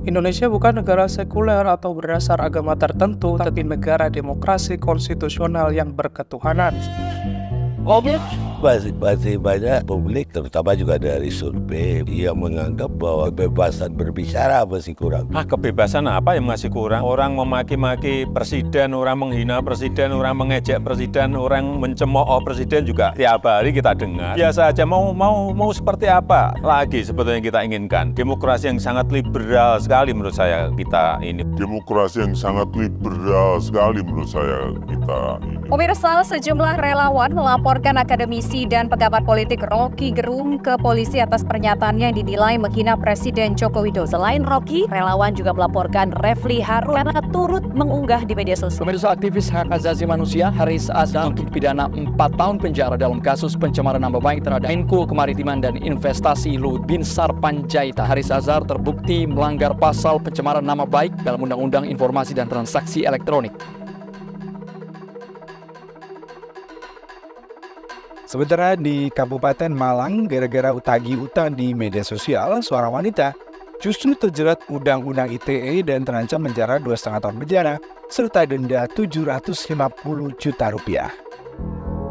Indonesia bukan negara sekuler atau berdasar agama tertentu, tapi negara demokrasi konstitusional yang berketuhanan. Masih banyak publik, terutama juga dari survei, yang menganggap bahwa kebebasan berbicara masih kurang. Kebebasan apa yang masih kurang? Orang memaki-maki presiden, orang menghina presiden, orang mengejek presiden, orang mencemooh presiden juga tiap hari kita dengar. Biasa aja, mau seperti apa lagi sebetulnya kita inginkan? Demokrasi yang sangat liberal sekali menurut saya kita ini. Demokrasi yang sangat liberal sekali menurut saya kita ini. Pemirsa, sejumlah relawan melaporkan akademisi dan pengamat politik Rocky Gerung ke polisi atas pernyataannya yang dinilai menghina Presiden Joko Widodo. Selain Rocky, relawan juga melaporkan Refli Harun karena turut mengunggah di media sosial. Pemirsa, aktivis hak asasi manusia Haris Azhar untuk pidana 4 tahun penjara dalam kasus pencemaran nama baik terhadap Menko Kemaritiman dan Investasi Luhut Binsar Panjaitan. Haris Azhar terbukti melanggar pasal pencemaran nama baik dalam Undang-Undang Informasi dan Transaksi Elektronik. Sementara di Kabupaten Malang, gara-gara utagi utang di media sosial, seorang wanita justru terjerat Undang-Undang ITE dan terancam penjara 2,5 tahun penjara serta denda Rp750 juta.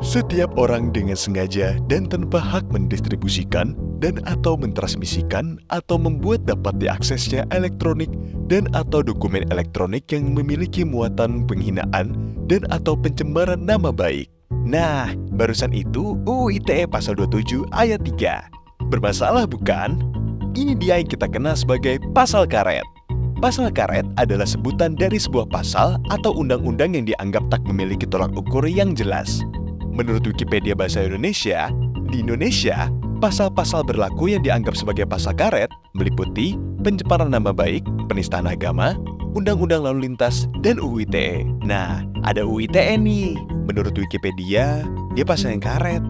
Setiap orang dengan sengaja dan tanpa hak mendistribusikan dan atau mentransmisikan atau membuat dapat diaksesnya elektronik dan atau dokumen elektronik yang memiliki muatan penghinaan dan atau pencemaran nama baik. Nah, barusan itu UU ITE pasal 27 ayat 3. Bermasalah bukan? Ini dia yang kita kenal sebagai pasal karet. Pasal karet adalah sebutan dari sebuah pasal atau undang-undang yang dianggap tak memiliki tolak ukur yang jelas. Menurut Wikipedia Bahasa Indonesia, di Indonesia, pasal-pasal berlaku yang dianggap sebagai pasal karet meliputi pencemaran nama baik, penistaan agama, Undang-Undang Lalu Lintas, dan UU ITE. Nah, ada UU ITE nih. Menurut Wikipedia, dia pasal yang karet.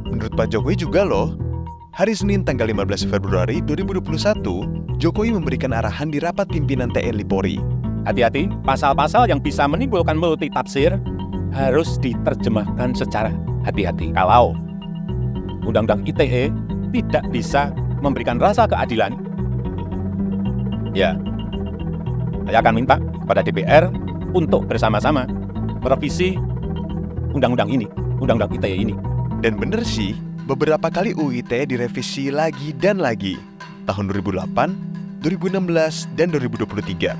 Menurut Pak Jokowi juga loh. Hari Senin tanggal 15 Februari 2021, Jokowi memberikan arahan di rapat pimpinan TNI Polri. Hati-hati, pasal-pasal yang bisa menimbulkan multitafsir harus diterjemahkan secara hati-hati. Kalau Undang-Undang ITE tidak bisa memberikan rasa keadilan, ya, saya akan minta kepada DPR untuk bersama-sama merevisi undang-undang ini, Undang-Undang ITE ini. Dan bener sih, beberapa kali UU ITE direvisi lagi dan lagi. Tahun 2008, 2016, dan 2023.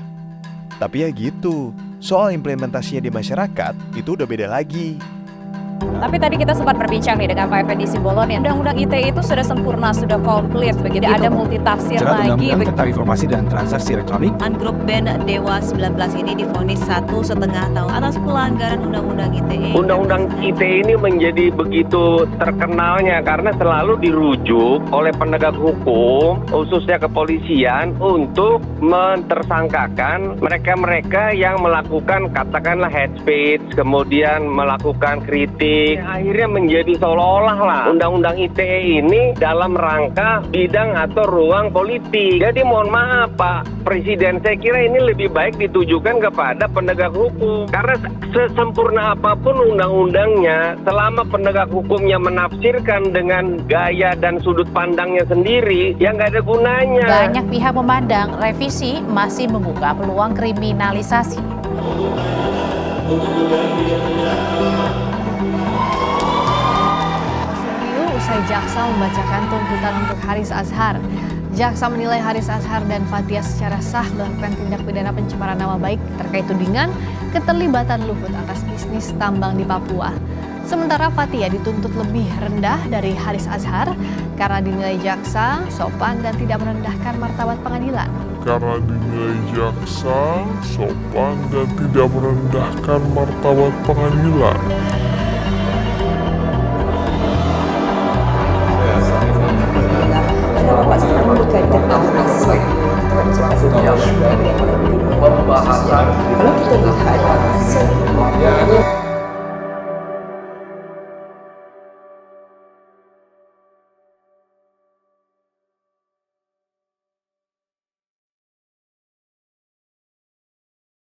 Tapi ya gitu, soal implementasinya di masyarakat, itu udah beda lagi. Tapi tadi kita sempat berbincang nih dengan Pak Effendi Simbolon ya. Undang-Undang ITE itu sudah sempurna, sudah komplit, begitu. Ada multitafsir lagi. Undang-Undang tentang informasi dan transaksi elektronik. Grup band Dewa 19 ini divonis 1,5 tahun atas pelanggaran Undang-Undang ITE. Undang-Undang ITE ini menjadi begitu terkenalnya karena selalu dirujuk oleh penegak hukum, khususnya kepolisian, untuk mentersangkakan mereka-mereka yang melakukan katakanlah hate speech, kemudian melakukan kritik. Akhirnya menjadi seolah-olah lah Undang-Undang ITE ini dalam rangka bidang atau ruang politik. Jadi mohon maaf Pak Presiden, saya kira ini lebih baik ditujukan kepada penegak hukum. Karena sesempurna apapun undang-undangnya, selama penegak hukumnya menafsirkan dengan gaya dan sudut pandangnya sendiri, ya nggak ada gunanya. Banyak pihak memandang revisi masih membuka peluang kriminalisasi. Usai jaksa membacakan tuntutan untuk Haris Azhar. Jaksa menilai Haris Azhar dan Fathia secara sah melakukan tindak pidana pencemaran nama baik terkait tudingan keterlibatan Luhut atas bisnis tambang di Papua. Sementara Fathia dituntut lebih rendah dari Haris Azhar karena dinilai jaksa sopan dan tidak merendahkan martabat pengadilan. Karena dinilai jaksa sopan dan tidak merendahkan martabat pengadilan.